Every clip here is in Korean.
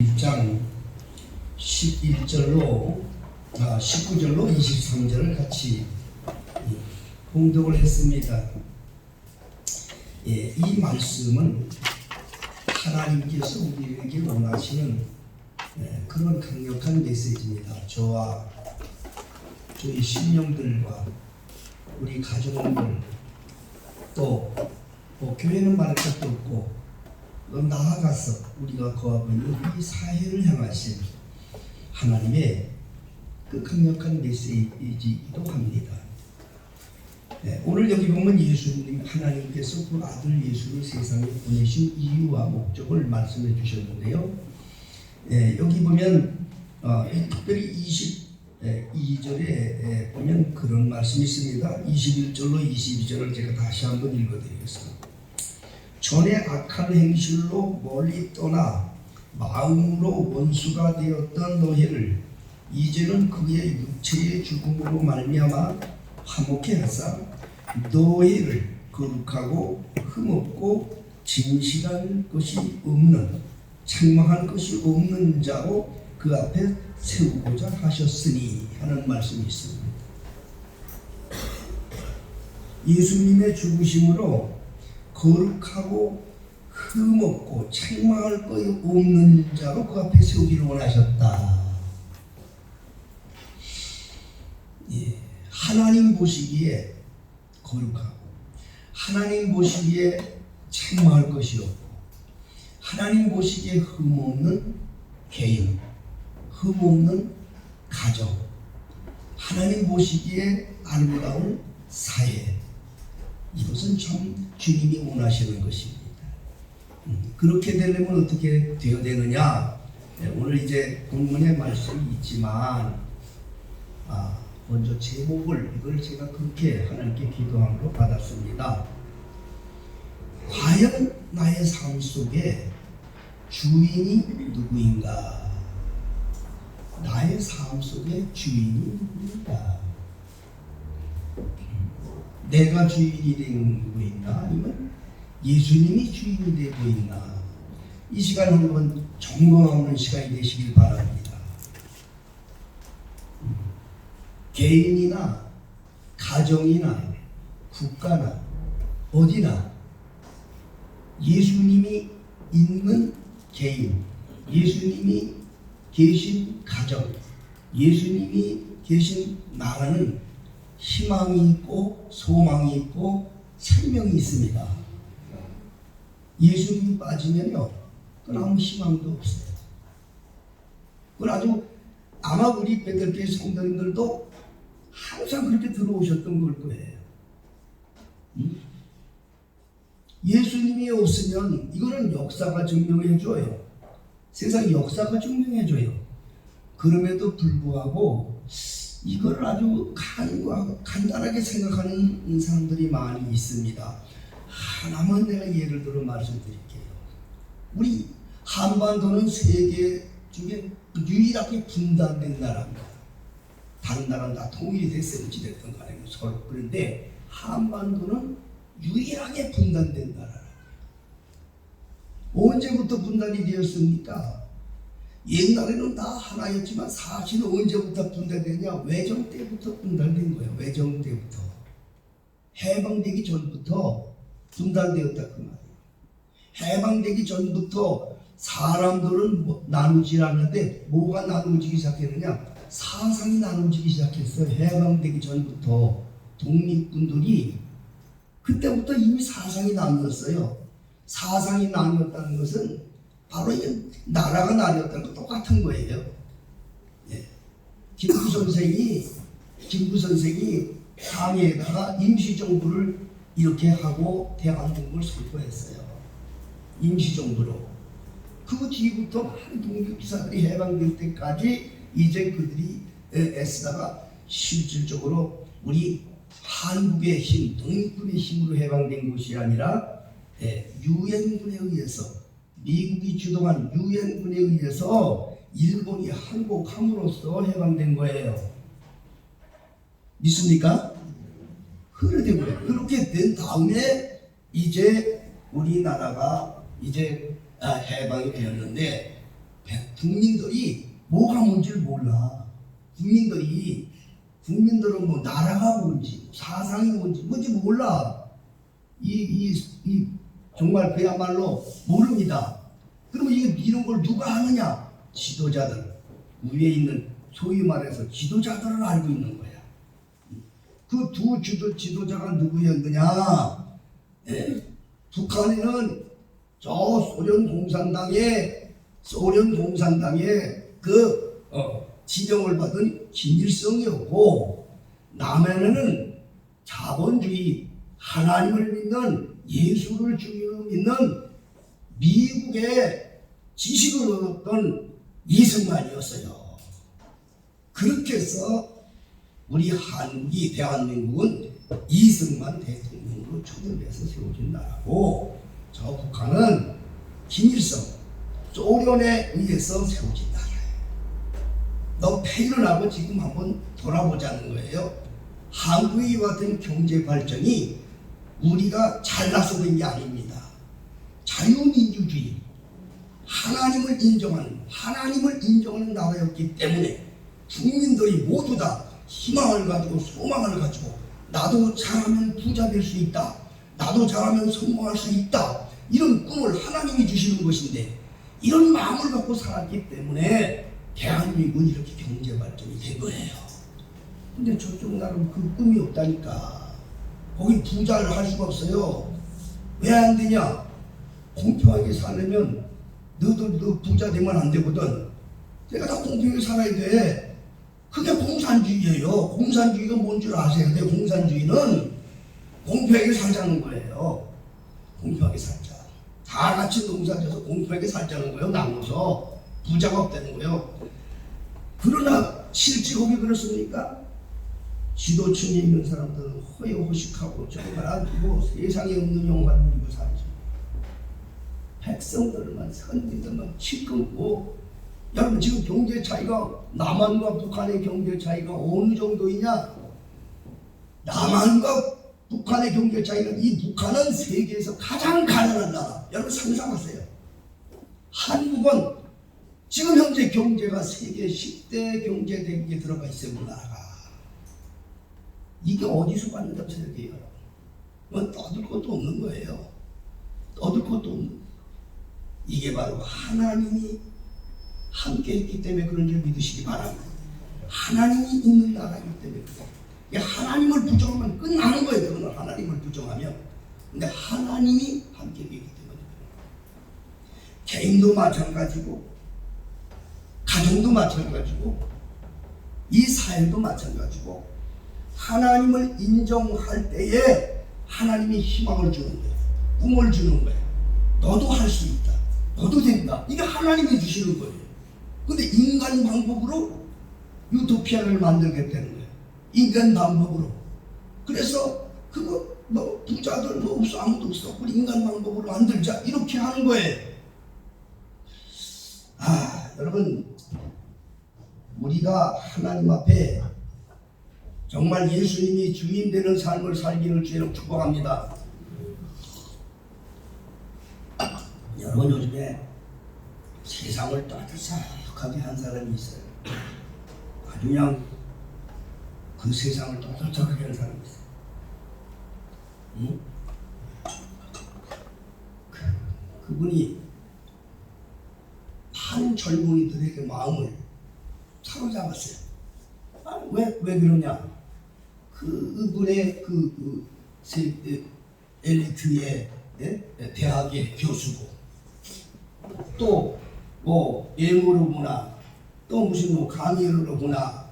1장 19절로 23절을 같이 봉독을 했습니다. 이 말씀은 하나님께서 우리에게 원하시는 그런 강력한 메시지입니다. 저와 저희 신령들과 우리 가족들 또 교회는 말할 것도 없고 나아가서 우리가 거하고 있는 이 사회를 향하신 하나님의 그 강력한 메시지이기도 합니다. 오늘 여기 보면 예수님, 하나님께서 그 아들 예수를 세상에 보내신 이유와 목적을 말씀해 주셨는데요. 여기 보면 특별히 22절에 보면 그런 말씀이 있습니다. 21절로 22절을 제가 다시 한번 읽어드리겠습니다. 전에 악한 행실로 멀리 떠나 마음으로 원수가 되었던 너희를 이제는 그의 육체의 죽음으로 말미암아 화목케 하사 너희를 거룩하고 흠없고 진실한 것이 없는 책망할 것이 없는 자로 그 앞에 세우고자 하셨으니 하는 말씀이 있습니다. 예수님의 죽으심으로 거룩하고 흠없고 책망할 것 없는 자로 그 앞에 세우기를 원하셨다. 하나님 보시기에 거룩하고 하나님 보시기에 책망할 것이 없고 하나님 보시기에 흠없는 개인, 흠없는 가정, 하나님 보시기에 아름다운 사회, 이것은 참 주님이 원하시는 것입니다. 그렇게 되려면 어떻게 되어야 되느냐? 오늘 이제 본문의 말씀이 있지만 먼저 제목을 이걸 제가 그렇게 하나님께 기도함으로 받았습니다. 과연 나의 삶 속에 주인이 누구인가? 나의 삶 속에 주인이 누구인가? 내가 주인이 되고 있나? 아니면 예수님이 주인이 되고 있나? 이 시간 한번 점검하는 시간이 되시길 바랍니다. 개인이나 가정이나 국가나 어디나 예수님이 있는 개인, 예수님이 계신 가정, 예수님이 계신 나라는 희망이 있고 소망이 있고 생명이 있습니다. 예수님이 빠지면요, 그건 아무 희망도 없어요. 그건 아주 아마 우리 베들교회 성도님들도 항상 그렇게 들어오셨던 걸 거예요. 예수님이 없으면 이거는 역사가 증명해줘요. 세상 역사가 증명해줘요. 그럼에도 불구하고 이걸 아주 간단하게 생각하는 사람들이 많이 있습니다. 하나만 내가 예를 들어 말씀드릴게요. 우리 한반도는 세계 중에 유일하게 분단된 나라입니다. 다른 나라는 다 통일이 됐어요. 어찌됐든 간에 서로. 그런데 한반도는 유일하게 분단된 나라라. 언제부터 분단이 되었습니까? 옛날에는 다 하나였지만 사실은 언제부터 분단됐냐? 외정 때부터 분단된 거예요. 외정 때부터. 해방되기 전부터 분단되었다 그 말이에요. 해방되기 전부터 사람들은 나누지 않는데 뭐가 나누어지기 시작했느냐? 사상이 나누어지기 시작했어요. 해방되기 전부터 독립군들이 그때부터 이미 사상이 나누었어요. 사상이 나누었다는 것은 바로 나라가 나뉘었다는 것 똑같은 거예요. 김구 선생이 강에다가 임시정부를 이렇게 하고 대한민국을 선포했어요. 임시정부로. 그 뒤부터 많은 독립기사들이 해방될 때까지 이제 그들이 애쓰다가 실질적으로 우리 한국의 힘, 독립군의 힘으로 해방된 것이 아니라 유엔군에 의해서, 미국이 주도한 유엔군에 의해서 일본이 항복함으로써 해방된 거예요. 믿습니까? 그렇게 된 다음에 이제 우리나라가 이제 해방이 되었는데 국민들이 뭐가 뭔지를 몰라. 국민들은 뭐 나라가 뭔지, 사상이 뭔지 몰라. 정말 그야말로 모릅니다. 그러면 이런 걸 누가 하느냐? 지도자들, 위에 있는 소위 말해서 지도자들을 알고 있는 거야. 그 두 지도자가 누구였느냐? 북한에는 저 소련 공산당의 그 지정을 받은 김일성이었고, 남해는 자본주의, 하나님을 믿는, 예수를 주님으로 믿는 미국의 지식을 얻었던 이승만이었어요. 그렇게 해서 우리 대한민국은 이승만 대통령으로 초대해서 세워진 나라고, 저 북한은 김일성, 소련에 의해서 세워진 나라예요. 너 폐일을 하고 지금 한번 돌아보자는 거예요. 한국의 이와 같은 경제 발전이 우리가 잘나서 된 게 아닙니다. 자유민주주의, 하나님을 인정하는 나라였기 때문에 국민들이 모두 다 희망을 가지고 소망을 가지고 나도 잘하면 부자 될 수 있다, 나도 잘하면 성공할 수 있다, 이런 꿈을 하나님이 주시는 것인데, 이런 마음을 갖고 살았기 때문에 대한민국은 이렇게 경제 발전이 된 거예요. 근데 저쪽 나라는 그 꿈이 없다니까. 거기 부자를 할 수가 없어요. 왜 안 되냐? 공평하게 살려면 너 부자 되면 안 되거든. 내가 다 공평하게 살아야 돼. 그게 공산주의예요. 공산주의가 뭔 줄 아세요? 공산주의는 공평하게 살자는 거예요. 공평하게 살자. 다 같이 농사져서 공평하게 살자는 거예요. 나눠서 부자가 없다는 거예요. 그러나 실제 거기 그렇습니까? 지도층에 있는 사람들은 허여호식하고 정말 아주 세상에 없는 영화를 누리고 살죠. 백성들만, 선진들만 치끊고. 여러분, 지금 경제 차이가, 남한과 북한의 경제 차이가 어느 정도이냐? 남한과 북한의 경제 차이는, 이 북한은 세계에서 가장 가난한 나라. 여러분 상상하세요. 한국은 지금 현재 경제가 세계 10대 경제 대국에 들어가 있어요. 나라가. 이게 어디서 받는다고 생각해요? 이건 떠들 것도 없는 거예요. 떠들 것도 없는 거예요. 이게 바로 하나님이 함께 했기 때문에 그런 줄 믿으시기 바랍니다. 하나님이 있는 나라이기 때문에 그래요. 하나님을 부정하면 끝나는 거예요. 그거는 하나님을 부정하면. 근데 하나님이 함께 했기 때문에 개인도 마찬가지고, 가정도 마찬가지고, 이 사회도 마찬가지고, 하나님을 인정할 때에 하나님이 희망을 주는 거예요. 꿈을 주는 거예요. 너도 할 수 있다, 너도 된다. 이게 하나님이 주시는 거예요. 근데 인간 방법으로 유토피아를 만들겠다는 거예요. 인간 방법으로. 그래서 그거 뭐 부자들 뭐 없어, 아무도 없어, 우리 인간 방법으로 만들자, 이렇게 하는 거예요. 여러분, 우리가 하나님 앞에 정말 예수님이 주인 되는 삶을 살기를 주의로 축복합니다. 여러분, 요즘에 세상을 따뜻하게 한 사람이 있어요. 아주 그냥 그 세상을 따뜻하게 한 사람이 있어요. 응? 그분이 많은 젊은이들에게 마음을 사로잡았어요. 왜 그러냐? 그분의 엘리트의 대학의 교수고, 또 뭐 예물을 보나, 또 무슨 뭐 강의를 보나,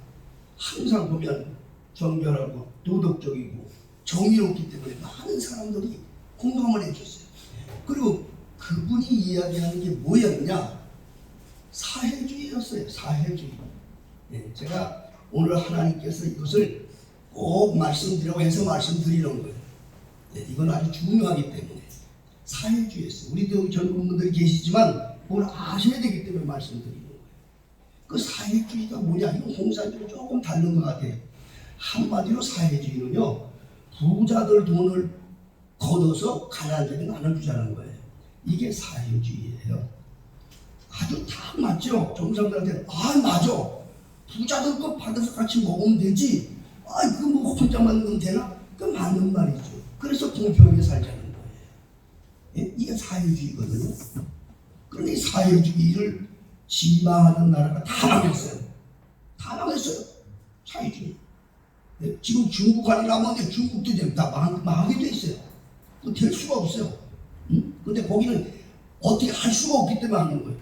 항상 보면 정결하고 도덕적이고 정의롭기 때문에 많은 사람들이 공감을 해줬어요. 그리고 그분이 이야기하는 게 뭐였냐? 사회주의였어요. 사회주의. 제가 오늘 하나님께서 이것을 꼭 말씀드리라고 해서 말씀드리는 거예요. 이건 아주 중요하기 때문에. 사회주의였어요. 우리도 젊은 분들이 계시지만 그걸 아셔야 되기 때문에 말씀드리는 거예요. 그 사회주의가 뭐냐? 이건 공산주의랑 조금 다른 것 같아요. 한마디로 사회주의는요, 부자들 돈을 걷어서 가난하게 나눠주자는 거예요. 이게 사회주의예요. 아주 다 맞죠. 정상들한테 맞아. 부자들 거 받아서 같이 먹으면 되지. 그 뭐 혼자만 넣으면 되나? 그 맞는 말이죠. 그래서 공평하게 살자는 거예요. 예? 이게 사회주의거든요. 그런데 이 사회주의를 지망하는 나라가 다 망했어요. 다 망했어요. 사회주의. 예? 지금 중국 아니라면 중국도 이제 다 망하게 돼 있어요. 될 수가 없어요. 근데 거기는 어떻게 할 수가 없기 때문에 하는 거예요.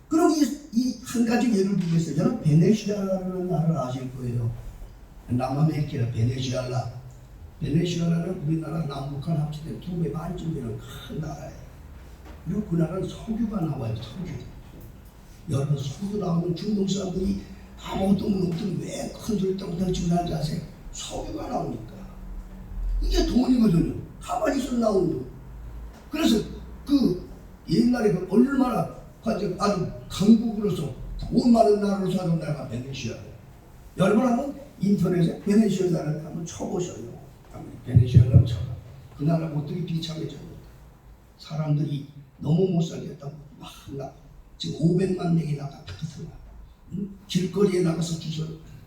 그럼 이 한 가지 예를 들겠어요. 저는 베네수엘라라는 나라를 아실 거예요. 남아메리카 베네수엘라. 베네수엘라는 우리나라 남북한 합치된 2배 반쯤 되는 큰 나라예요. 그리고 그 나라는 석유가 나와요. 석유. 여러분 석유 나오면 중동 사람들이 아무것도 없던 왜 큰 소리 똥똥 치고 나는지 아세요? 석유가 나오니까. 이게 돈이거든요. 가만히 있어 나오는 돈. 그래서 그 옛날에 그 얼마나 아주 강국으로서 돈 많은 나라로 살던 나라가 베네수엘라. 여러분 한번 인터넷에 베네수엘라를 한번 쳐보셔요. 베네수엘라를 쳐봐. 그 나라 어떻게 비참해졌는가. 사람들이 너무 못 살겠다고 막 지금 500만 명이 나가거든요. 길거리에 나가서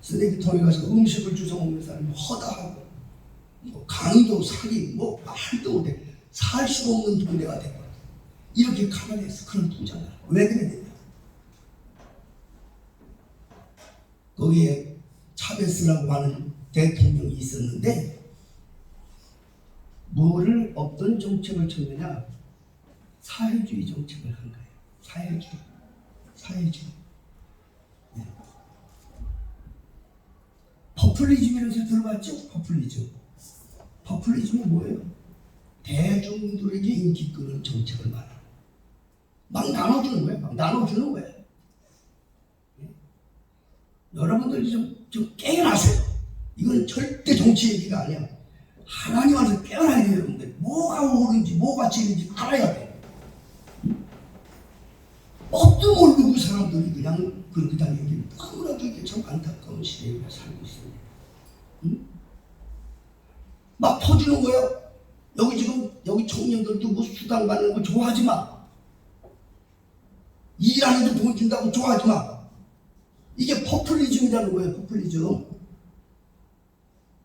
쓰레기통에 가서 음식을 주워 먹는 사람이 허다하고 강도 살인 말도 못해 살 수 없는 동네가 됐거든. 이렇게 가난해서 그런 부자가 왜 그랬냐. 거기에 차베스라고 하는 대통령이 있었는데 뭐를 어떤 정책을 쳤느냐. 사회주의 정책을 한 거예요. 사회주의. 네. 포퓰리즘이라는 소리 들어봤죠? 포퓰리즘은 뭐예요? 대중들에게 인기 끄는 정책을 말하는 거예요. 막 나눠주는 거예요. 네? 여러분들이 좀 깨어나세요. 이건 절대 정치 얘기가 아니야. 하나님한테 깨어나야 돼요. 여러분들. 뭐가 옳은지 뭐가 진인지 알아야 돼요. 뭣도 모르고 사람들이 그냥 그렇게 다니는 게 너무나도 이게 참 안타까운 시대에 우리가 살고 있습니다. 막 퍼주는 거예요. 여기 청년들도 뭐 수당 받는 거 좋아하지 마. 일 안 해도 돈 준다고 좋아하지 마. 이게 포퓰리즘이라는 거예요. 포퓰리즘.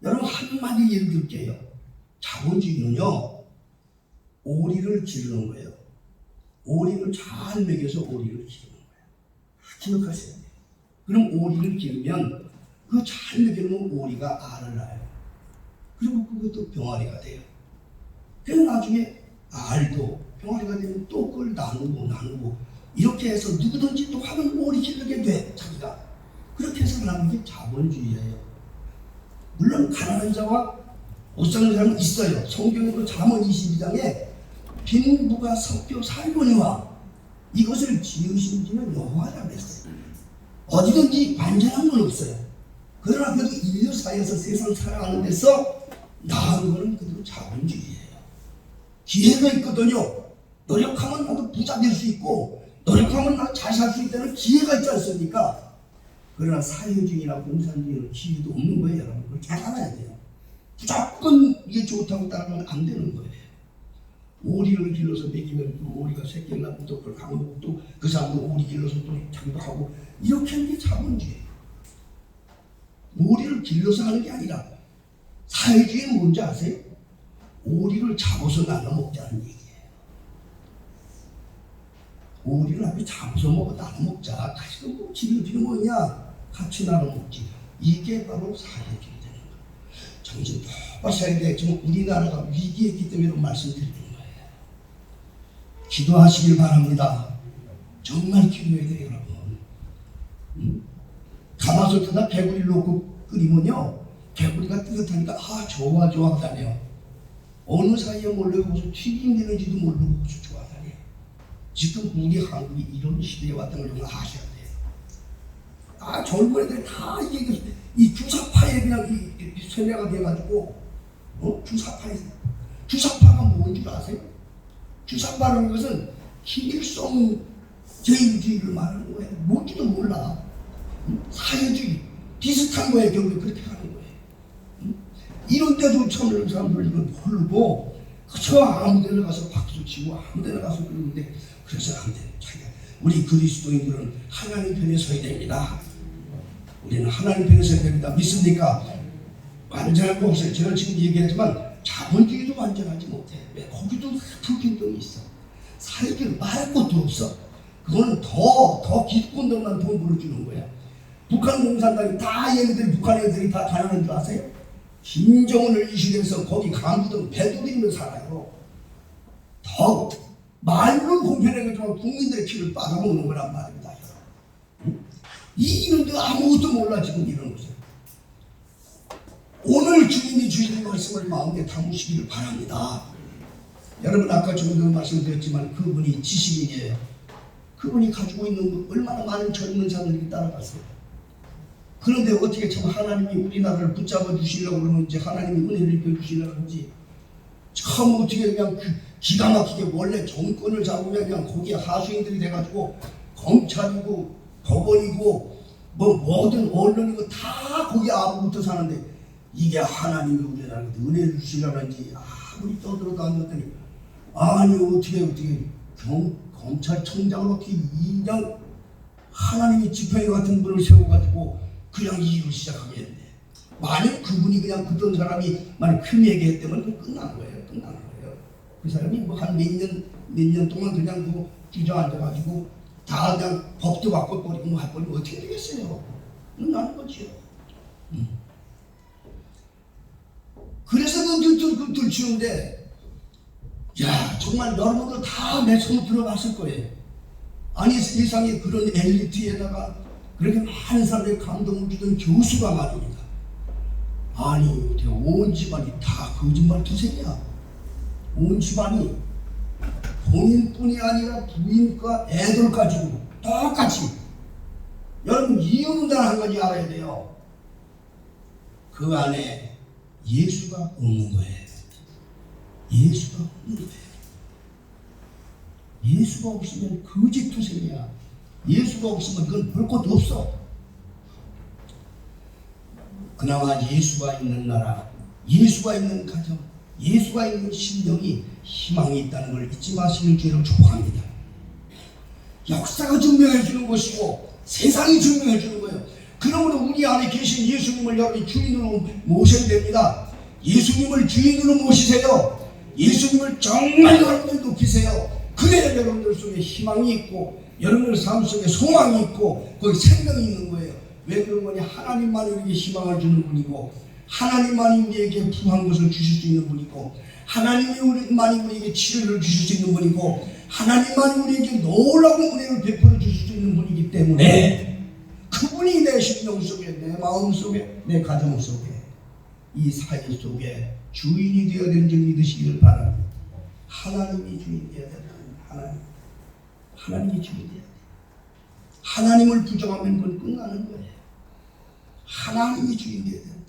여러분 한마디 예를 들게요. 자본주의는요 오리를 기르는 거예요. 오리를 잘 먹여서 오리를 기르는 거예요. 기억하세요. 그럼 오리를 기르면 그 잘 먹여놓은 오리가 알을 낳아요. 그리고 그것도 병아리가 돼요. 그래서 나중에 알도 병아리가 되면 또 그걸 나누고 이렇게 해서 누구든지 또 하는 오리 기르게 돼. 자기가 그렇게 해서 나는 게 자본주의예요. 물론 가난한 자와 못 사는 사람은 있어요. 성경에도 잠언 22장에 빈부가 섞여 살거니와 이것을 지으신 지는 여호와라 그랬어요. 어디든지 완전한 건 없어요. 그러나 그래도 인류 사이에서 세상 살아가는 데서 나은 거는 그대로 자본주의예요. 기회가 있거든요. 노력하면 나도 부자 될 수 있고 노력하면 나도 잘 살 수 있다는 기회가 있지 않습니까? 그러나 사회주의나 공산주의는 기회도 없는 거예요. 여러분 그걸 잘 알아야 돼요. 무조건 이게 좋다고 따르면 안 되는 거예요. 오리를 길러서 먹이면 그 오리가 새끼를 낳고 또 그걸 강먹고 또 그 사람도 오리 길러서 또 자기도 하고 이렇게 하는 게 자본주의예요. 오리를 길러서 하는 게 아니라 사회주의는 뭔지 아세요? 오리를 잡아서 나눠 먹자는 얘기예요. 오리를 앞에 잡아서 먹어 나눠 먹자. 같이 뭐 지들 필요 뭐냐? 같이 나눠 먹지. 이게 바로 사회주의 되는 거예요. 정신 똑바로 차려야 돼. 지금 우리나라가 위기에 있기 때문에 이런 말씀드리는 거예요. 기도하시길 바랍니다. 정말 기도해야 돼요, 여러분. 가마솥에다 개구리를 놓고 끓이면요, 개구리가 뜨뜻하니까 좋아하다네요. 어느 사이에 몰려가서 튀김 되는지도 모르고 좋아하다네요. 지금 우리 한국이 이런 시대에 왔다는 걸 아셔야 돼요. 젊은 애들 다 이게 이 주사파에 그냥 세뇌가 돼가지고 주사파가 뭔 줄 아세요? 주사파라는 것은 김일성제일주의를 말하는 거예요. 뭔지도 몰라. 사회주의 비슷한 거예요. 결국 그렇게 하는 거예요. 이런 데도 처음 사람들 이걸 모르고 그저 아무 데나 가서 박수 치고 아무 데나 가서 그러는데 그래서 안 돼요. 자기가 우리 그리스도인들은 하나님 편에 서야 됩니다. 우리는 하나님 편에 서야 됩니다. 믿습니까? 완전한 거 없어요. 제가 지금 얘기하지만 자본주의도 완전하지 못해. 왜? 거기도 불균등이 있어. 살길 말할 것도 없어. 그거는 더 기득권들만 돈 벌어주는 거야. 북한 공산당이 다 얘네들, 북한 애들이 다 가난한 줄 아세요? 김정은을 이슈해서 거기 간부들 배도리며 살아요. 더 말로 공편해가지고 국민들의 피를 빨아먹는 거란 말입니다. 이런데 아무것도 몰라 지금 이런 거죠. 오늘 주님이 주신 말씀을 마음에 담으시기를 바랍니다. 여러분 아까 조금 전에 말씀드렸지만 그분이 지식인이에요. 그분이 가지고 있는 얼마나 많은 젊은 자들이 따라갔어요. 그런데 어떻게 참 하나님이 우리나라를 붙잡아 주시려고 그러면 이제 하나님이 은혜를 입혀 주시려고 하지. 참 어떻게 그냥 기가 막히게 원래 정권을 잡으면 그냥 거기에 하수인들이 돼가지고 검찰이고 법원이고 뭐 모든 언론이고 다 거기 아무것도 사는데 이게 하나님이 우리나라에 은혜를 주시려는지 아무리 떠들어도 안 됐더니 아니 어떻게 검찰청장을 어떻게 그냥 하나님이 지팡이 같은 분을 세워가지고 그냥 이 일을 시작하게 했네. 만약 그분이 그냥 그런 사람이 만약 흠 얘기했다면 끝난 거예요. 그 사람이 뭐 한 몇 년 동안 그냥 뭐 주저앉아가지고 다 그냥 법도 바꿔버리고 뭐 해버리면 어떻게 되겠어요? 끝나는 거지요. 그래서 그들 치는데 야 정말 여러분들 다 내 손으로 들어갔을 거예요. 아니 세상에 그런 엘리트에다가 그렇게 많은 사람들의 감동을 주던 교수가 말입니다. 아니 온 집안이 다 거짓말 투생이야. 온 집안이 본인뿐이 아니라 부인과 애들까지도 똑같이. 여러분 이유는 단 한 가지 알아야 돼요. 그 안에 예수가 없는 거예요. 예수가 없는 거예요. 예수가 없으면 거짓투생이야. 예수가 없으면 그건 볼 것도 없어. 그나마 예수가 있는 나라, 예수가 있는 가정, 예수가 있는 심령이 희망이 있다는 걸 잊지 마시는 줄을 축복합니다. 역사가 증명해 주는 것이고 세상이 증명해 주는 거예요. 그러므로 우리 안에 계신 예수님을 여러분이 주인으로 모셔야 됩니다. 예수님을 주인으로 모시세요. 예수님을 정말 여러분들 높이세요. 그래야 여러분들 속에 희망이 있고 여러분들 삶 속에 소망이 있고 거기 생명이 있는 거예요. 왜 그런 거냐? 하나님만이 우리에게 희망을 주는 분이고 하나님만이 우리에게 부한 것을 주실 수 있는 분이고 하나님만이 우리에게 치료를 주실 수 있는 분이고 하나님만이 우리에게 놀라운 은혜를 베풀어 주실 수 있는 분이기 때문에 그분이 내 심령 속에 내 마음 속에 내 가정 속에 이 사회 속에 주인이 되어야 되는 줄 믿으시기를 바랍니다. 하나님이 주인이 되어야 된다. 하나님이 주인이 되어야 돼. 하나님을 부정하면 그건 끝나는 거예요. 하나님이 주인이 되어야 된다.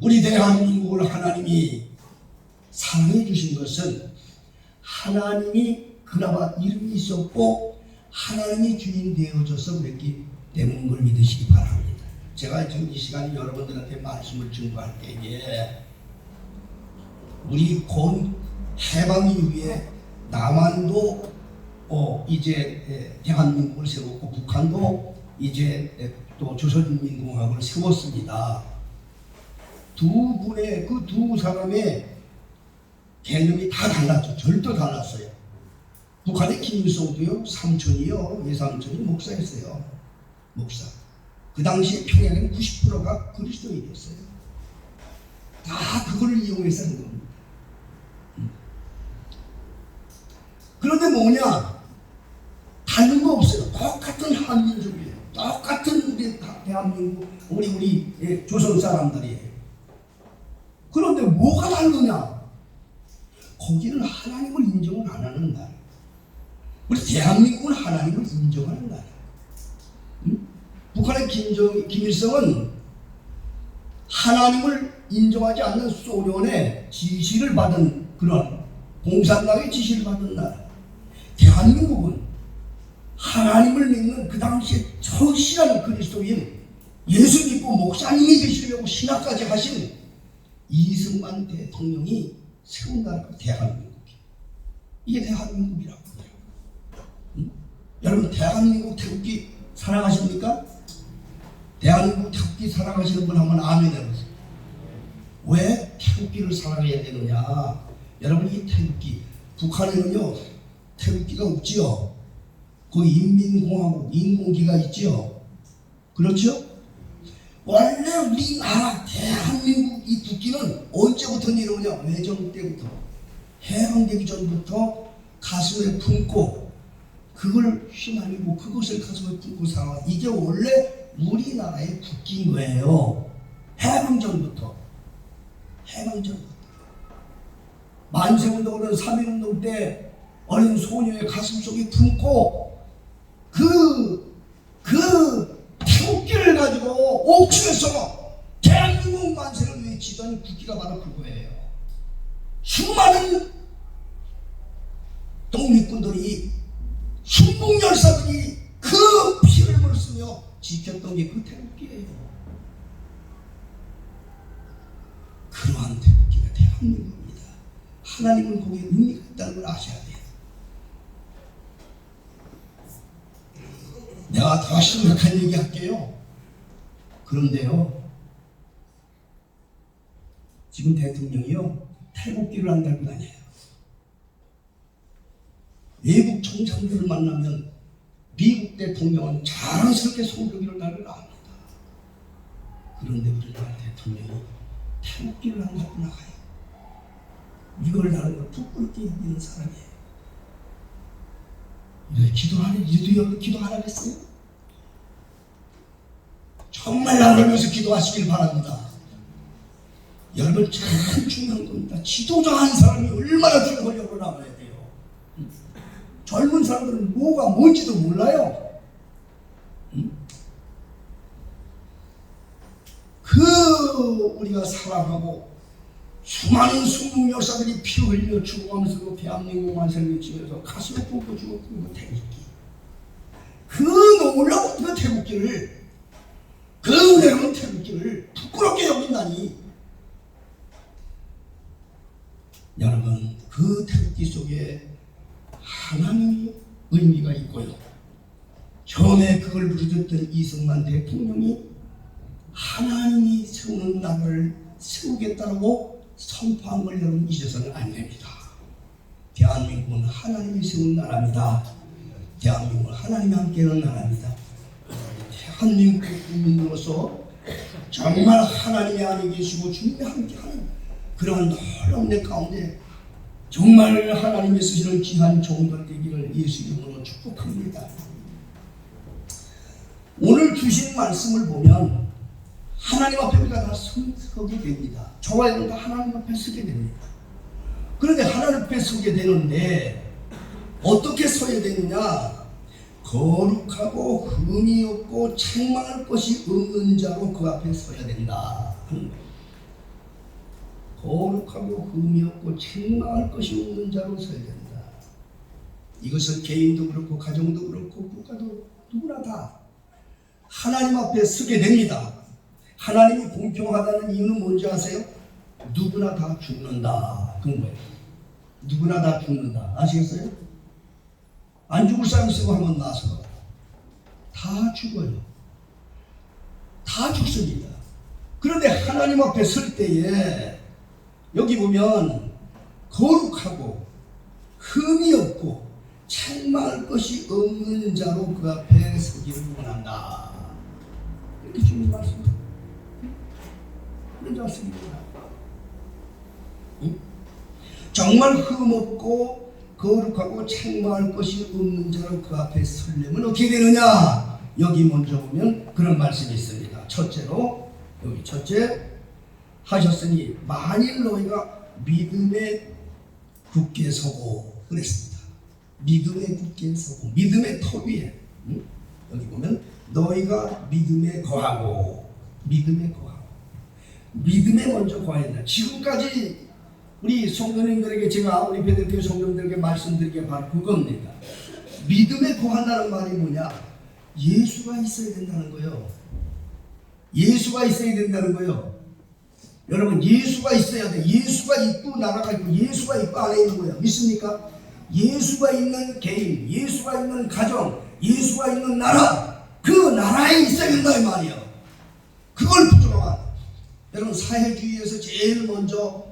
우리 대한민국을 하나님이 사랑해 주신 것은 하나님이 그나마 이름이 있었고 하나님이 주인 되어줘서 그랬기 때문인 걸 믿으시기 바랍니다. 제가 지금 이 시간에 여러분들한테 말씀을 증거할 때에 우리 곧 해방 이후에 남한도 이제 대한민국을 세웠고 북한도 이제 또 조선인민공화국을 세웠습니다. 두 분의 그 두 사람의 개념이 다 달랐죠. 절도 달랐어요. 북한의 김일성도요 삼촌이요 예삼촌이 목사였어요. 목사. 그 당시에 평양의 90%가 그리스도인이었어요. 다 그걸 이용해서 하는 겁니다. 그런데 뭐냐? 다른 거 없어요. 똑같은 한민족이에요. 똑같은 우리 대한민국 우리 조선 사람들이에요. 그런데 뭐가 다르냐? 거기는 하나님을 인정을 안 하는 나라. 우리 대한민국은 하나님을 인정하는 나라. 북한의 김일성은 하나님을 인정하지 않는 소련의 지시를 받은 그런 공산당의 지시를 받은 나라. 대한민국은 하나님을 믿는 그 당시에 절실한 그리스도인 예수 믿고 목사님이 되시려고 신학까지 하신 이승만 대통령이 세운 나라가 대한민국이에요. 이게 대한민국이라고 해요. 응? 여러분 대한민국 태극기 사랑하십니까? 대한민국 태극기 사랑하시는 분 한번 아멘 해보세요. 왜 태극기를 사랑해야 되느냐? 여러분 이 태극기, 북한에는요 태극기가 없지요. 그 인민공화국 인공기가 있지요. 그렇죠? 원래 우리나라 대한민국 이 국기는 언제부터 이루어냐? 외정 때부터, 해방되기 전부터 가슴에 품고 그걸 휘날리고 그것을 가슴에 품고 살아. 이게 원래 우리나라의 국기인 거예요. 해방 전부터. 만세운동은 3.1운동 때 어린 소녀의 가슴 속에 품고 그 태극기를 가지고 옥중에서 대한민국 만세를 외치던 국기가 바로 그거예요. 수많은 독립군들이 순국열사들이 그 피를 물으며 지켰던 게 그 태극기예요. 그러한 태극기가 대한민국입니다. 하나님은 거기에 의미가 있다는 걸 아셔야 돼요. 내가 더 심각한 얘기 할게요. 그런데요, 지금 대통령이요 태극기를 안 달고 다녀요. 외국 총장들을 만나면 미국 대통령은 자랑스럽게 손잡이를 달고 나옵니다. 그런데 우리나라 대통령이 태극기를 안 갖고 나가요. 이걸 나는 걸 부끄럽게 여기는 사람이에요. 기도하는 이도 기도 안 하겠어요? 정말 나를 위해서 기도하시길 바랍니다. 여러분 참 중요한 겁니다. 지도자 한 사람이 얼마나 중요한 걸 여러분 알아야 돼요. 젊은 사람들은 뭐가 뭔지도 몰라요. 우리가 살아가고 수많은 순국 열사들이 피 흘려 죽어가면서도 대한민국 만세를 외치면서 가슴에 품고 죽었던 그 태극기, 그 놀라운 그 태극기를, 그 은혜로운 태극기를 부끄럽게 여긴다니. 여러분 그 태극기 속에 하나님의 의미가 있고요. 처음에 그걸 부르셨던 이승만 대통령이 하나님이 세우는 나라를 세우겠다고 선포한 걸 여러분 잊어서는 안 됩니다. 대한민국은 하나님이 세운 나라입니다. 대한민국은 하나님이 함께하는 나라입니다. 대한민국 국민으로서 정말 하나님이 안에 계시고 주님이 함께하는 그런 놀라운 내 가운데 정말 하나님이 쓰시는 귀한 종들 되기를 예수 이름으로 축복합니다. 오늘 주신 말씀을 보면 하나님 앞에 우리가 다 서게 됩니다. 저와 여러분 다 하나님 앞에 서게 됩니다. 그런데 하나님 앞에 서게 되는데 어떻게 서야 되느냐? 거룩하고 흠이 없고 책망할 것이 없는 자로 그 앞에 서야 된다. 거룩하고 흠이 없고 책망할 것이 없는 자로 서야 된다. 이것은 개인도 그렇고 가정도 그렇고 국가도 누구나 다 하나님 앞에 서게 됩니다. 하나님이 공평하다는 이유는 뭔지 아세요? 누구나 다 죽는다. 그런 거예요. 누구나 다 죽는다. 아시겠어요? 안 죽을 사람 있으면 한번 나서 다 죽어요. 다 죽습니다. 그런데 하나님 앞에 설 때에 여기 보면 거룩하고 흠이 없고 책망할 것이 없는 자로 그 앞에 서기를 원한다. 이렇게 주님 말씀입니다. 그런 자습니다. 정말 흠없고 거룩하고 책망할 것이 없는 자로 그 앞에 설려면 어떻게 되느냐? 여기 먼저 보면 그런 말씀이 있습니다. 첫째로 여기 첫째 하셨으니 만일 너희가 믿음에 굳게 서고 그랬습니다. 믿음에 굳게 서고 믿음의 터 위에 여기 보면 너희가 믿음에 거하고 믿음에 먼저 거한다. 지금까지 우리 성도님들에게 제가 우리 베들교회 성도님들에게 말씀드리게 바로 그겁니다. 믿음에 거한다는 말이 뭐냐? 예수가 있어야 된다는 거예요. 예수가 있어야 된다는 거예요. 여러분 예수가 있어야 돼. 예수가 있고 나라가 있고 예수가 있고 안에 있는 거예요. 믿습니까? 예수가 있는 개인, 예수가 있는 가정, 예수가 있는 나라, 그 나라에 있어야 된다 이 말이에요. 그걸 부정한 여러분, 사회주의에서 제일 먼저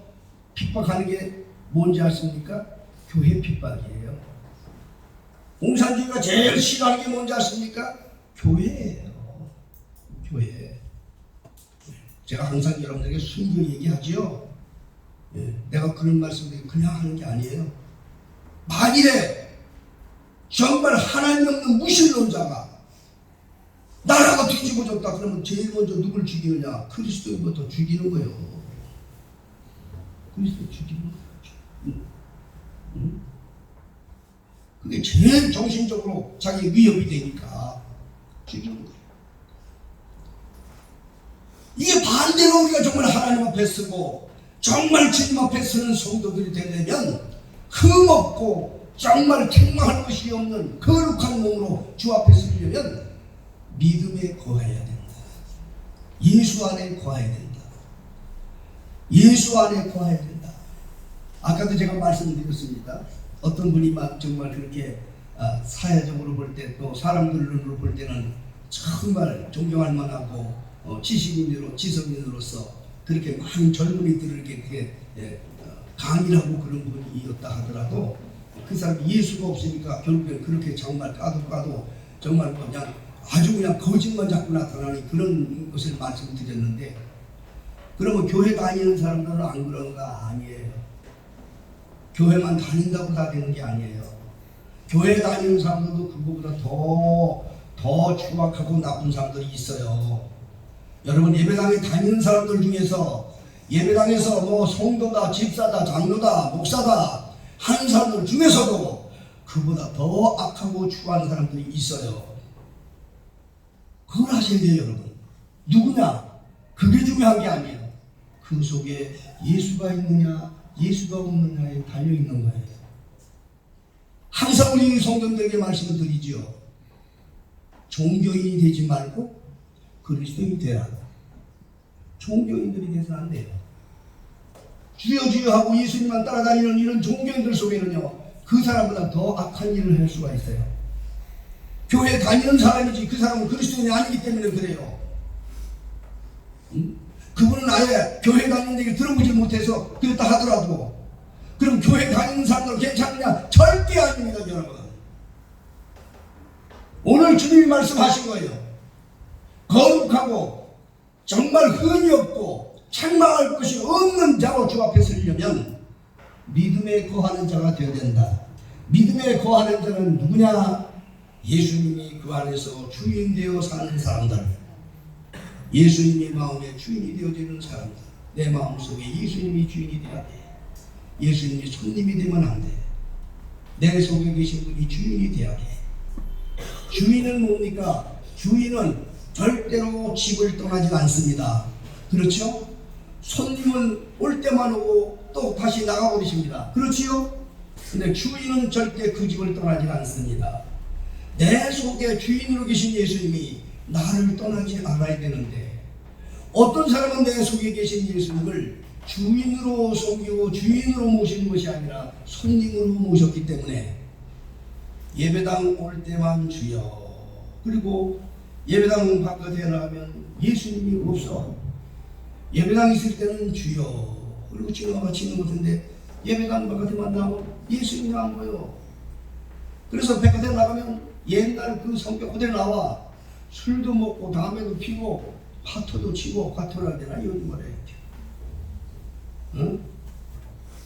핍박하는 게 뭔지 아십니까? 교회 핍박이에요. 공산주의가 제일 싫어하는 게 뭔지 아십니까? 교회예요. 교회. 제가 항상 여러분에게 순교 얘기하지요. 내가 그런 말씀을 그냥 하는 게 아니에요. 만일에 정말 하나님 없는 무신론자가 나라가 뒤집어졌다 그러면 제일 먼저 누굴 죽이느냐? 그리스도인부터 죽이는 거예요. 그리스도 죽이는 거예요. 그게 제일 정신적으로 자기 위협이 되니까 죽이는 거예요. 이게 반대로 우리가 정말 하나님 앞에 서고 정말 주님 앞에 서는 성도들이 되려면 흠없고 정말 책망할 것이 없는 거룩한 몸으로 주 앞에 서려면 믿음에 거해야 된다. 예수 안에 거해야 된다. 예수 안에 거해야 된다. 아까도 제가 말씀드렸습니다. 어떤 분이 정말 그렇게 사회적으로 볼 때 또 사람들 눈으로 볼 때는 정말 존경할 만하고 지식인으로 지성인으로서 그렇게 많은 젊은이들을 이렇게 강의하고 그런 분이었다 하더라도 그 사람이 예수가 없으니까 결국엔 그렇게 정말 까도 정말 그냥 아주 그냥 거짓말 자꾸 나타나는 그런 것을 말씀드렸는데, 그러면 교회 다니는 사람들은 안 그런가? 아니에요. 교회만 다닌다고 다 되는 게 아니에요. 교회 다니는 사람들도 그거보다 더 추악하고 나쁜 사람들이 있어요. 여러분, 예배당에 다니는 사람들 중에서 예배당에서 뭐 성도다, 집사다, 장로다, 목사다 하는 사람들 중에서도 그보다 더 악하고 추한 사람들이 있어요. 그걸 하셔야 돼요, 여러분. 누구냐? 그게 중요한 게 아니에요. 그 속에 예수가 있느냐, 예수가 없느냐에 달려있는 거예요. 항상 우리 성도들에게 말씀을 드리죠. 종교인이 되지 말고 그리스도인이 되라. 종교인들이 돼서는 안 돼요. 주여 주여 하고 예수님만 따라다니는 이런 종교인들 속에는요, 그 사람보다 더 악한 일을 할 수가 있어요. 교회에 다니는 사람이지 그 사람은 그리스도인이 아니기 때문에 그래요. 그분은 아예 교회 다니는 얘기를 들어보지 못해서 그랬다 하더라도, 그럼 교회 다니는 사람들 괜찮느냐? 절대 아닙니다, 여러분. 오늘 주님이 말씀하신 거예요. 거룩하고 정말 흔히 없고 책망할 것이 없는 자로 주 앞에 서려면 믿음에 거하는 자가 되어야 된다. 믿음에 거하는 자는 누구냐? 예수님이 그 안에서 주인 되어 사는 사람들, 예수님이 마음의 주인이 되어지는 사람들. 내 마음속에 예수님이 주인이 되어야 돼. 예수님이 손님이 되면 안 돼. 내 속에 계신 분이 주인이 되어야 돼. 주인은 뭡니까? 주인은 절대로 집을 떠나지 않습니다. 그렇죠? 손님은 올 때만 오고 또 다시 나가버리십니다. 그렇지요? 근데 주인은 절대 그 집을 떠나지 않습니다. 내 속에 주인으로 계신 예수님이 나를 떠나지 않아야 되는데, 어떤 사람은 내 속에 계신 예수님을 주인으로 섬기고 주인으로 모시는 것이 아니라 손님으로 모셨기 때문에 예배당 올 때만 주여, 그리고 예배당 바깥에 나가면 예수님이 없어. 예배당 있을 때는 주여, 그리고 지금 같이 있는 것 같은데 예배당 바깥에만 나가면 예수님이 안 보여. 그래서 바깥에 나가면 옛날 그 성격 그대로 나와. 술도 먹고 담배도 피고 파토도 치고 과토를 하잖아. 요즘 말에. 응?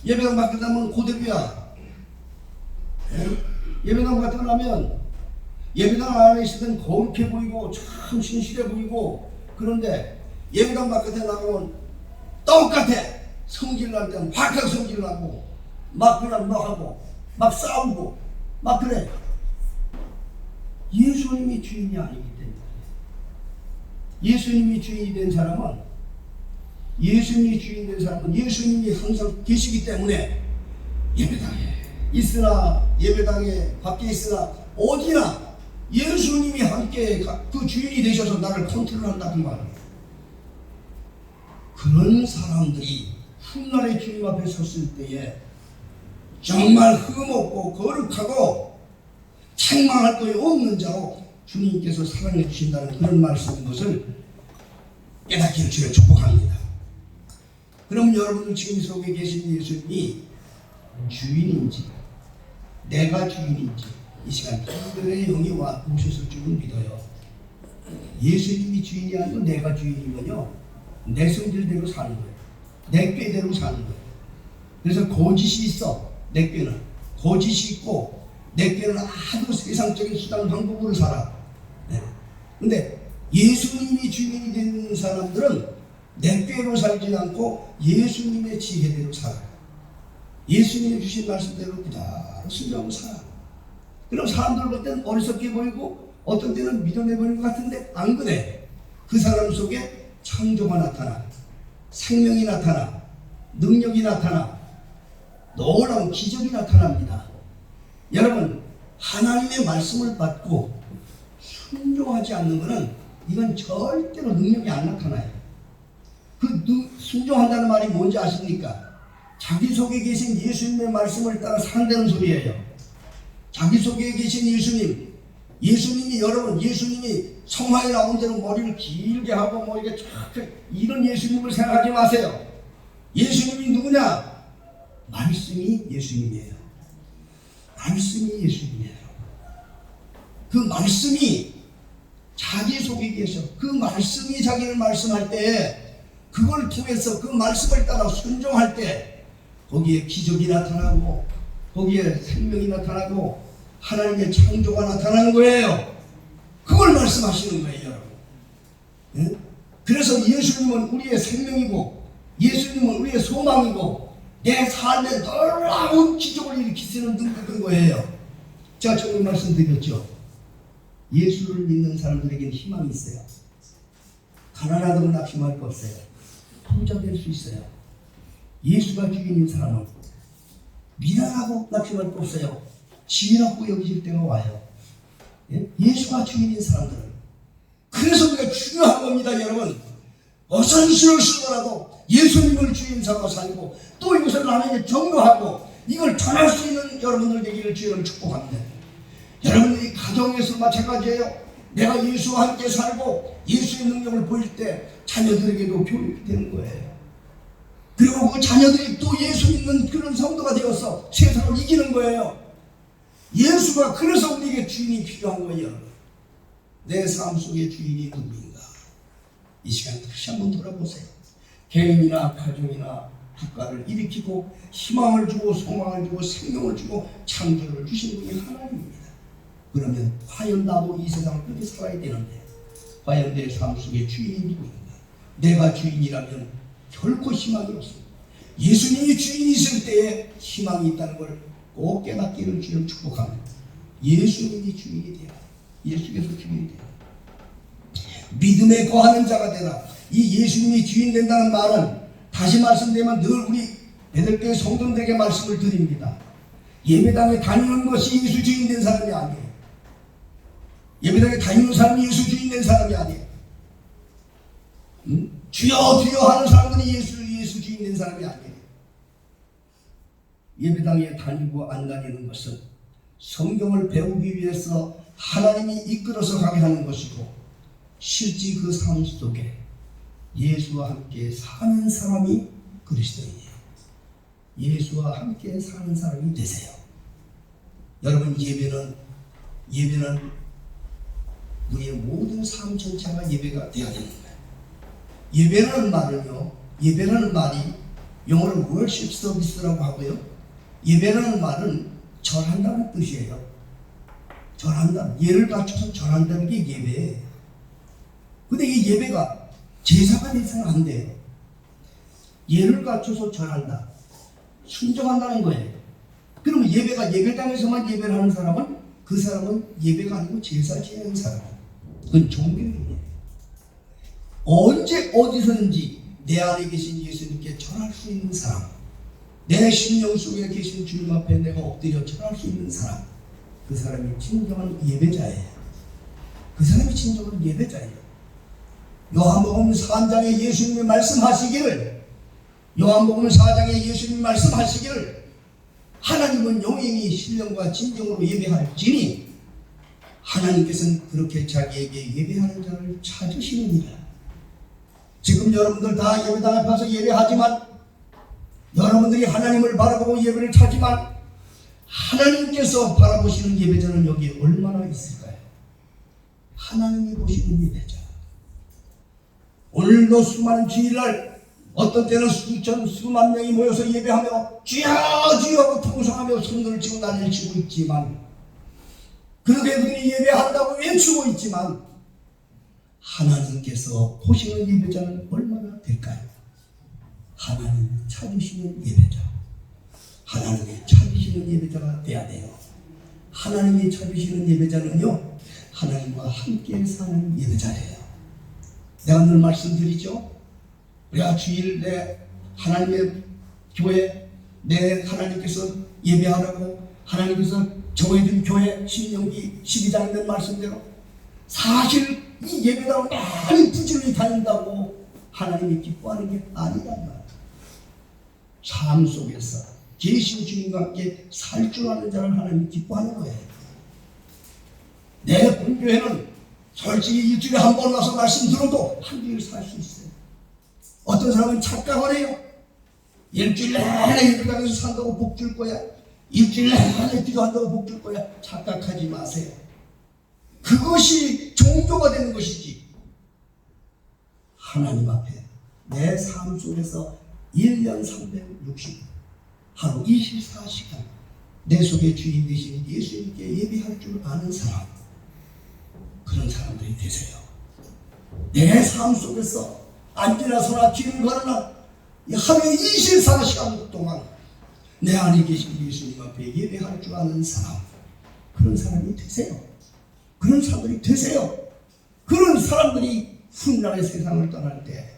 예배당 밖에 나면 그대로야. 예배당 밖에 나면 예배당 안에 있을 때는 거룩해 보이고 참 신실해 보이고, 그런데 예배당 밖에 나가면 똑같아. 성질 날 때는 확확 성질 나고 막 그냥 뭐 하고 막 싸우고 막 그래. 예수님이 주인이 아니기 때문에. 예수님이 주인이 된 사람은 예수님이 항상 계시기 때문에 예배당에 있으나 예배당에 밖에 있으나 어디나 예수님이 함께 그 주인이 되셔서 나를 컨트롤한다 그 말이에요. 그런 사람들이 훗날에 주님 앞에 섰을 때에 정말 흠없고 거룩하고 책망할 것이 없는 자로 주님께서 사랑해 주신다는 그런 말씀인 것을 깨닫기를 주여 축복합니다. 그럼 여러분 지금 속에 계신 예수님이 주인인지 내가 주인인지 이 시간 그들의 영이 오셨을 줄은 믿어요. 예수님이 주인이 아니고 내가 주인이면요 내 성질대로 사는 거예요. 내 꾀대로 사는 거예요. 그래서 거짓이 있어. 내 꾀는 거짓이 있고 내 꾀는 아주 세상적인 수단 방법으로 살아. 근데 예수님이 주인이 되는 사람들은 내 꾀로 살지 않고 예수님의 지혜대로 살아요. 예수님이 주신 말씀대로 그대로 순종하고 살아. 그럼 사람들 볼 때는 어리석게 보이고 어떤 때는 믿어내 보이는 것 같은데 안 그래. 그 사람 속에 창조가 나타나, 생명이 나타나, 능력이 나타나, 놀라운 기적이 나타납니다. 여러분 하나님의 말씀을 받고 순종하지 않는 것은 이건 절대로 능력이 안 나타나요. 순종한다는 말이 뭔지 아십니까? 자기 속에 계신 예수님의 말씀을 따라 산다는 소리예요. 자기 속에 계신 예수님이 여러분 예수님이 성화에 나온 대로 머리를 길게 하고 뭐 이게 이런 예수님을 생각하지 마세요. 예수님이 누구냐? 말씀이 예수님이에요. 말씀이 예수님이에요. 그 말씀이 자기 속에 계셔. 그 말씀이 자기를 말씀할 때 그걸 통해서 그 말씀을 따라 순종할 때 거기에 기적이 나타나고 거기에 생명이 나타나고 하나님의 창조가 나타나는 거예요. 그걸 말씀하시는 거예요, 여러분. 네? 그래서 예수님은 우리의 생명이고 예수님은 우리의 소망이고 내 삶에 놀라운 기적을 일으키시는 능력인 거예요. 제가 처음에 말씀드렸죠. 예수를 믿는 사람들에게는 희망이 있어요. 가난하다고 낙심할 거 없어요. 부자 될 수 있어요. 예수가 주인인 사람은 미련하고 낙심할 거 없어요. 지혜롭고 여기질 때가 와요. 예? 예수가 주인인 사람들은. 그래서 우리가 중요한 겁니다, 여러분. 어떤 수를 쓰더라도 예수님을 주인 삼아 살고 또 이것을 하나님께 전도하고 이걸 전할 수 있는 여러분들 되기를 주님을 축복합니다. 여러분들이 가정에서 마찬가지예요. 내가 예수와 함께 살고 예수의 능력을 보일 때 자녀들에게도 교육이 되는 거예요. 그리고 그 자녀들이 또 예수 믿는 그런 성도가 되어서 세상을 이기는 거예요. 예수가 그래서 우리에게 주인이 필요한 거예요. 내 삶 속의 주인이 누구인가? 이 시간 다시 한번 돌아보세요. 개인이나 가정이나 국가를 일으키고 희망을 주고 소망을 주고 생명을 주고 창조를 주신 분이 하나님입니다. 그러면 과연 나도 이 세상을 그렇게 살아야 되는데 과연 내 삶 속의 주인이 누구인가? 내가 주인이라면 결코 희망이 없습니다. 예수님이 주인이실 때에 희망이 있다는 걸 꼭 깨닫기를 주님 축복합니다. 예수님이 주인이 되라. 예수께서 주인이 되라. 믿음에 거하는 자가 되라. 이 예수님이 주인 된다는 말은 다시 말씀드리면 늘 우리 베들교회 성도들에게 말씀을 드립니다. 예배당에 다니는 것이 예수 주인 된 사람이 아니에요. 예배당에 다니는 사람이 예수 주인 된 사람이 아니에요. 주여 주여 하는 사람들이 예수 주인 된 사람이 아니에요. 예배당에 다니고 안 다니는 것은 성경을 배우기 위해서 하나님이 이끌어서 가게 하는 것이고 실제 그 삶 속에 예수와 함께 사는 사람이 그리스도인이에요. 예수와 함께 사는 사람이 되세요. 여러분 예배는 우리의 모든 삶 전체가 예배가 되어야 되는 거예요. 예배라는 말이 영어로 worship service라고 하고요. 예배라는 말은 절한다는 뜻이에요. 절한다. 예를 갖춰서 절한다는 게 예배예요. 근데 이 예배가 제사가 돼서는 안 돼요. 예를 갖춰서 절한다. 순종한다는 거예요. 그러면 예배당에서만 예배를 하는 사람은 그 사람은 예배가 아니고 제사 지내는 사람이에요. 그건 종교예요. 언제 어디서든지 내 안에 계신 예수님께 절할 수 있는 사람, 내 심령 속에 계신 주님 앞에 내가 엎드려 절할 수 있는 사람, 그 사람이 진정한 예배자예요. 그 사람이 진정한 예배자예요. 요한복음 4장에 예수님이 말씀하시기를 하나님은 영행이 신령과 진정으로 예배할지니 하나님께서는 그렇게 자기에게 예배하는 자를 찾으시느니라. 지금 여러분들 다 예배당 앞에 가서 예배하지만, 여러분들이 하나님을 바라보고 예배를 찾지만, 하나님께서 바라보시는 예배자는 여기에 얼마나 있을까요? 하나님이 보시는 예배자. 오늘도 수많은 주일날 어떤 때는 수만 명이 모여서 예배하며 주여 주여 하고 통성하며 손들을 치고 난리를 치고 있지만, 그렇게 그들이 예배한다고 외치고 있지만, 하나님께서 보시는 예배자는 얼마나 될까요? 하나님이 찾으시는 예배자, 하나님이 찾으시는 예배자가 돼야 돼요. 하나님이 찾으시는 예배자는요, 하나님과 함께 사는 예배자예요. 내가 늘 말씀드리죠. 우리가 주일 내 하나님의 교회, 내 하나님께서 예배하라고 하나님께서 정해준 교회 신명기 12장에 있는 말씀대로 사실 이 예배당을 많이 부지런히 다닌다고 하나님이 기뻐하는 게 아니란 말이에요. 삶 속에서 계신 주님과 함께 살 줄 아는 자를 하나님이 기뻐하는 거예요. 내 본교회는 솔직히 일주일에 한 번 와서 말씀 들어도 한 주일 살 수 있어요. 어떤 사람은 착각을 해요. 일주일 내내 예배당에서 산다고 복 줄 거야. 일주일 내내 기도한다고 복 줄 거야. 착각하지 마세요. 그것이 종교가 되는 것이지. 하나님 앞에 내 삶 속에서 1년 360 하루 24시간 내 속에 주인 되신 예수님께 예배할 줄 아는 사람, 그런 사람들이 되세요. 내 삶 속에서 앉으나 서나 길을 걸으나 하루에 24시간 동안 내 안에 계신 예수님 앞에 예배할 줄 아는 사람, 그런 사람이 되세요. 그런 사람들이 되세요. 그런 사람들이 훗날의 세상을 떠날 때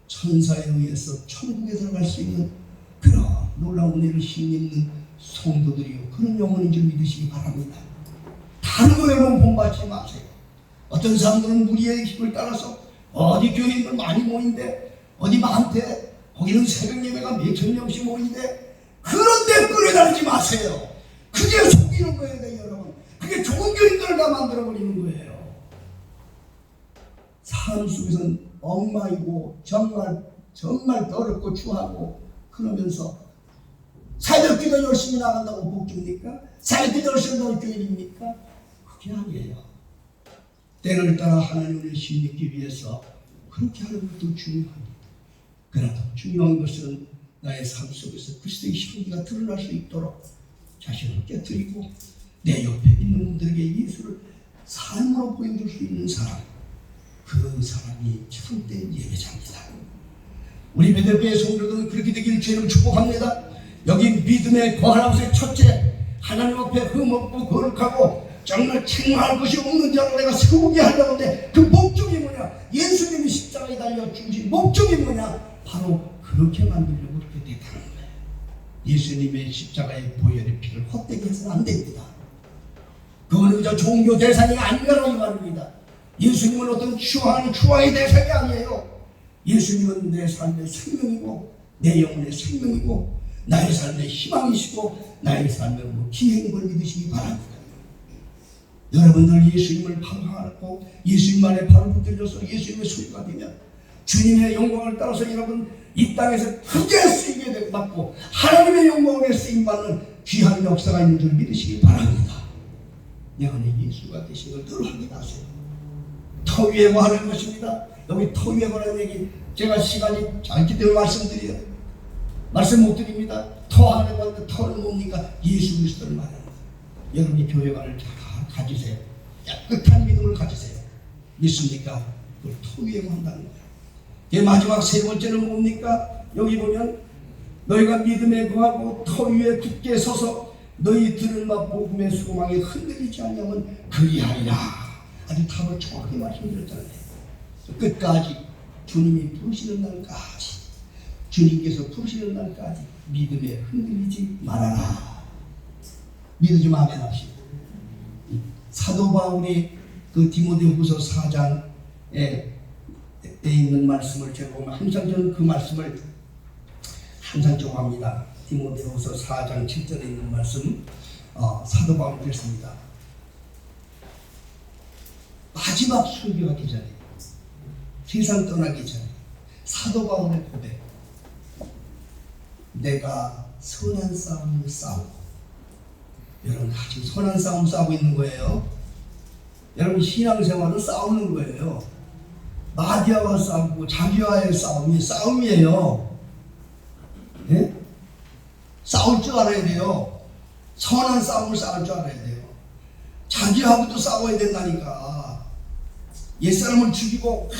천사에 의해서 천국에 들어갈 수 있는 그런 놀라운 일을 힘입는 성도들이요, 그런 영혼인 줄 믿으시기 바랍니다. 다른 거 여러분 본받지 마세요. 어떤 사람들은 무리의 힘을 따라서 어디 교인들 많이 모인데 어디 많대, 거기는 새벽 예배가 몇천 명씩 모인데, 그런데 끌어다니지 마세요. 그게 속이는 거예요, 여러분. 그게 좋은 교인들을 다 만들어버리는 거예요. 삶 속에서는 엉망이고 정말 더럽고 추하고, 그러면서 새벽 기도 열심히 나간다고 복 줍니까? 새벽 기도 열심히 나갈 교인입니까? 그게 아니에요. 때를 따라 하나님을 힘입기 위해서 그렇게 하는 것도 중요합니다. 그러나 더 중요한 것은 나의 삶 속에서 그리스도의 향기가 드러날 수 있도록 자신을 깨뜨리고 내 옆에 있는 분들에게 예수를 삶으로 보여줄 수 있는 사람, 그 사람이 참된 예배자입니다. 우리 베들교회 성도들은 그렇게 되기를 주님을 축복합니다. 여기 믿음의 거하나우스의 첫째, 하나님 앞에 흠없고 거룩하고 정말 책망할 것이 없는 자로 내가 세우게 하려고 하는데, 그 목적이 뭐냐? 예수님이 십자가에 달려 죽으신 목적이 뭐냐? 바로 그렇게 만들려고 그렇게 됐다는 거예요. 예수님의 십자가의 보혈의 피를 헛되게 해서는 안 됩니다. 그거는 저 종교 대상이 아니라는 말입니다. 예수님은 어떤 추앙의 대상이 아니에요. 예수님은 내 삶의 생명이고 내 영혼의 생명이고 나의 삶의 희망이시고 나의 삶의 기행인 걸 믿으시기 바랍니다. 여러분들 예수님을 바라보고 예수님만의 발을 붙들려서 예수님의 소유가 되면 주님의 영광을 따라서 여러분 이 땅에서 크게 쓰이게 받고 하나님의 영광에 쓰임받는 귀한 역사가 있는 줄 믿으시기 바랍니다. 내 안에 예수가 되신 걸 늘 확인하세요. 터 위에 거하는 것입니다. 여기 터 위에 거하는 얘기 제가 시간이 짧기 때문에 말씀 못 드립니다. 터 안에 거하는데 터는 뭡니까? 예수 그리스도를 말하는 거예요. 여러분이 교회관을 잘 가지세요. 깨끗한 믿음을 가지세요. 믿습니까? 그걸 터 위에 한다는 거예요. 마지막 세 번째는 뭡니까? 여기 보면 너희가 믿음에 거하고 터 위에 굳게 서서 너희 들은 바 복음의 소망이 흔들리지 않으면 그리하리라. 아주 답을 정확히 말씀드렸잖아요. 끝까지 주님이 부르시는 날까지, 주님께서 부르시는 날까지 믿음에 흔들리지 말아라. 믿음 좀 아멘 합시다. 사도 바울이 그 디모데후서 4장에 있는 말씀을 제가 보면 항상 저는 그 말씀을 항상 좋아합니다. 디모데후서 4장 7절에 있는 말씀 사도 바울이 그랬습니다. 마지막 순교하기 전에, 세상 떠나기 전에 사도 바울의 고백, 내가 선한 싸움을 싸우고, 여러분 지금 선한 싸움 싸우고 있는 거예요. 여러분 신앙생활은 싸우는 거예요. 마귀와 싸우고 자기와의 싸움이 싸움이에요. 예? 싸울 줄 알아야 돼요. 선한 싸움을 싸울 줄 알아야 돼요. 자기하고도 싸워야 된다니까. 옛사람을 죽이고